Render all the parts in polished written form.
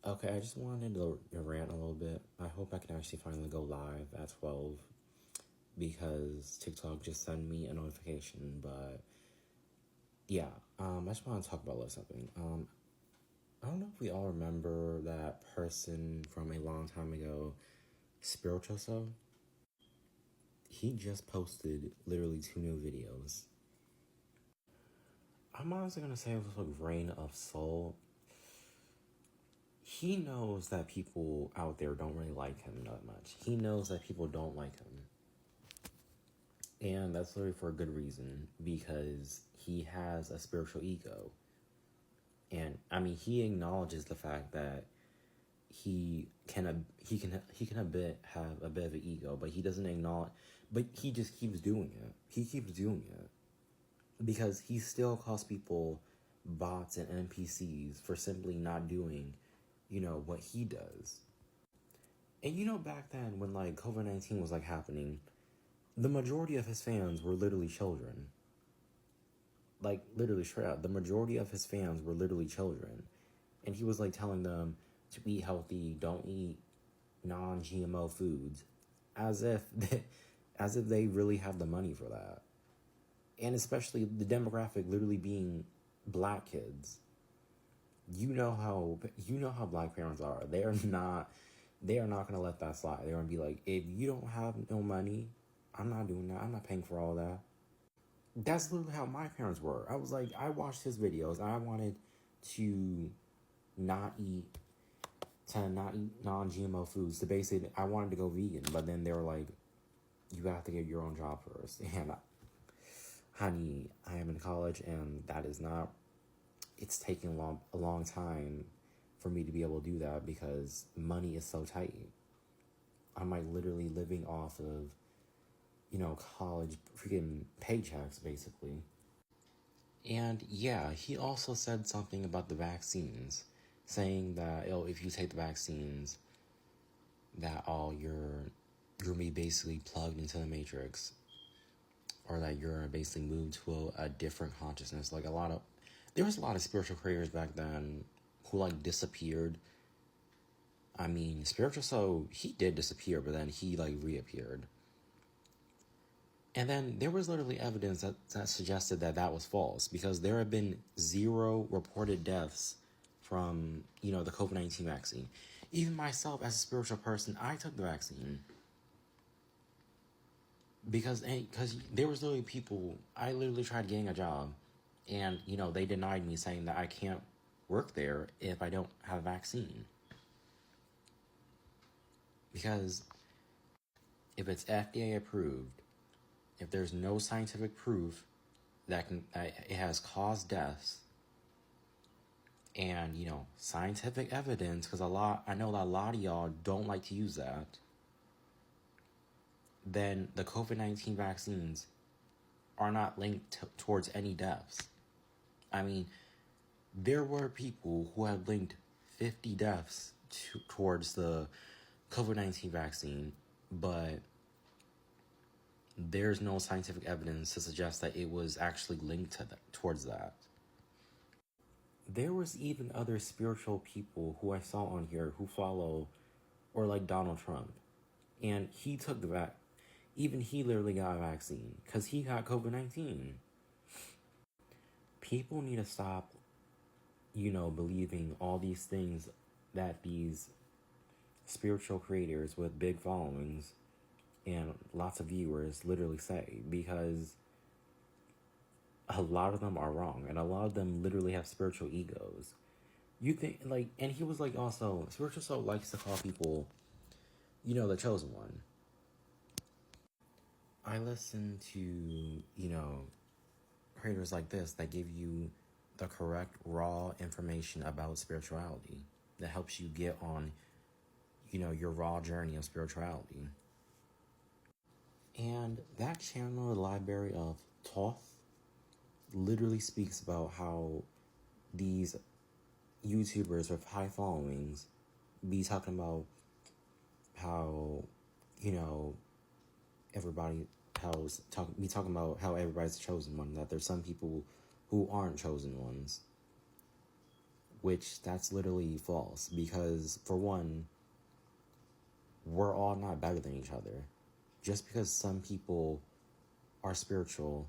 Okay, I just wanted to rant a little bit. I hope I can actually finally go live at 12 because TikTok just sent me a notification. But yeah, I just want to talk about a little something. I don't know if we all remember that person from a long time ago, Spiritual So. He just posted literally 2 new videos. I'm honestly gonna say it was a grain of salt. He knows that people out there don't really like him that much. He knows that people don't like him. And that's literally for a good reason, because he has a spiritual ego. And I mean, he acknowledges the fact that he can have a bit of an ego, but he doesn't acknowledge. But he just keeps doing it. He keeps doing it because he still calls people bots and NPCs for simply not doing, what he does. And back then when like COVID-19 was like happening, the majority of his fans were literally children. Like literally straight out, the majority of his fans were literally children, and he was like telling them to eat healthy, don't eat non-GMO foods, as if they really have the money for that, and especially the demographic literally being black kids. You know how black parents are. They are not gonna let that slide. They're gonna be like, if you don't have no money, I'm not doing that. I'm not paying for all that. That's literally how my parents were. I was like, I watched his videos and I wanted to not eat non-GMO foods. To basically, I wanted to go vegan, but then they were like, you have to get your own job first. And honey, I am in college, and that is not. It's taking a long time for me to be able to do that because money is so tight. I'm like literally living off of college freaking paychecks, basically. And yeah, he also said something about the vaccines, saying that if you take the vaccines, that you're gonna be basically plugged into the matrix, or that you're basically moved to a different consciousness. Like there was a lot of spiritual creators back then who like disappeared. I mean, Spiritual So, he did disappear, but then he like reappeared. And then there was literally evidence that suggested that was false, because there have been 0 reported deaths from, the COVID-19 vaccine. Even myself, as a spiritual person, I took the vaccine. Because there was literally people, I literally tried getting a job, and, they denied me, saying that I can't work there if I don't have a vaccine. Because if it's FDA approved, if there's no scientific proof that it has caused deaths, and scientific evidence, because I know that a lot of y'all don't like to use that, then the COVID-19 vaccines are not linked towards any deaths. I mean, there were people who had linked 50 deaths towards the COVID-19 vaccine, but there's no scientific evidence to suggest that it was actually linked towards that. There was even other spiritual people who I saw on here who follow, or like Donald Trump, and he took even he literally got a vaccine because he got COVID-19. People need to stop, believing all these things that these spiritual creators with big followings and lots of viewers literally say, because a lot of them are wrong, and a lot of them literally have spiritual egos. You think, like, and he was like, also, Spiritual Soul likes to call people, the chosen one. I listen to, creators like this that give you the correct, raw information about spirituality that helps you get on, your raw journey of spirituality. And that channel, the Library of Thoth, literally speaks about how these YouTubers with high followings be talking about how, everybody be talking about how everybody's the chosen one, that there's some people who aren't chosen ones. which that's literally false because, for one, we're all not better than each other. Just because some people are spiritual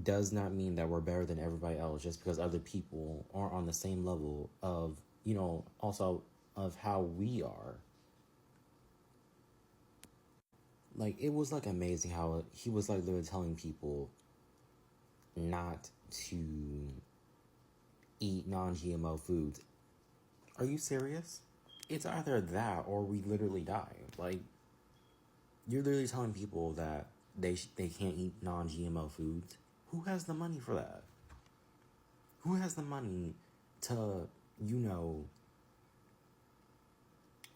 does not mean that we're better than everybody else just because other people aren't on the same level of, also of how we are. Like, it was like amazing how he was like literally telling people not to eat non-GMO foods. Are you serious? It's either that or we literally die. Like, you're literally telling people that they can't eat non-GMO foods. Who has the money for that? Who has the money to,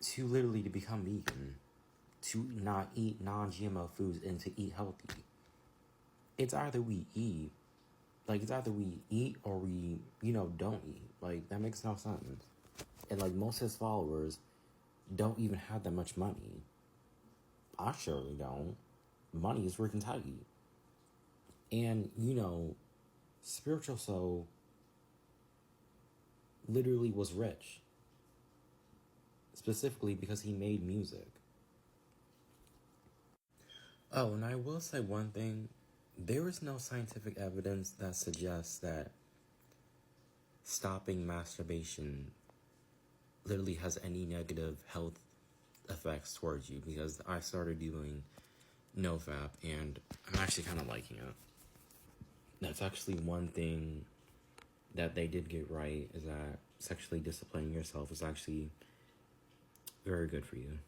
to literally to become vegan, to not eat non-GMO foods and to eat healthy? It's either we eat or we, don't eat. Like, that makes no sense. And like most of his followers don't even have that much money. I surely don't. Money is freaking tight. And, Spiritual Soul literally was rich. Specifically because he made music. Oh, and I will say one thing. There is no scientific evidence that suggests that stopping masturbation literally has any negative health effects towards you, because I started doing NoFap and I'm actually kind of liking it. That's actually one thing that they did get right, is that sexually disciplining yourself is actually very good for you.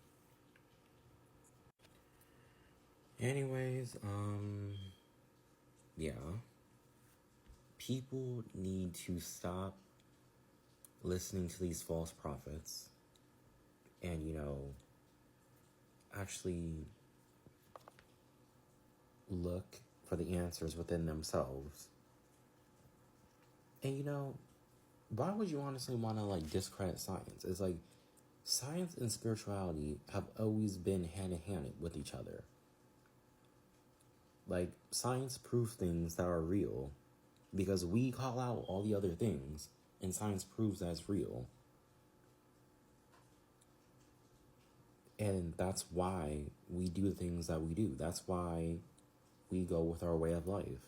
Anyways, yeah. People need to stop listening to these false prophets and, actually look for the answers within themselves. And, why would you honestly want to, like, discredit science? It's like, science and spirituality have always been hand in hand with each other. Like, science proves things that are real because we call out all the other things, and science proves that it's real. And that's why we do the things that we do. That's why we go with our way of life.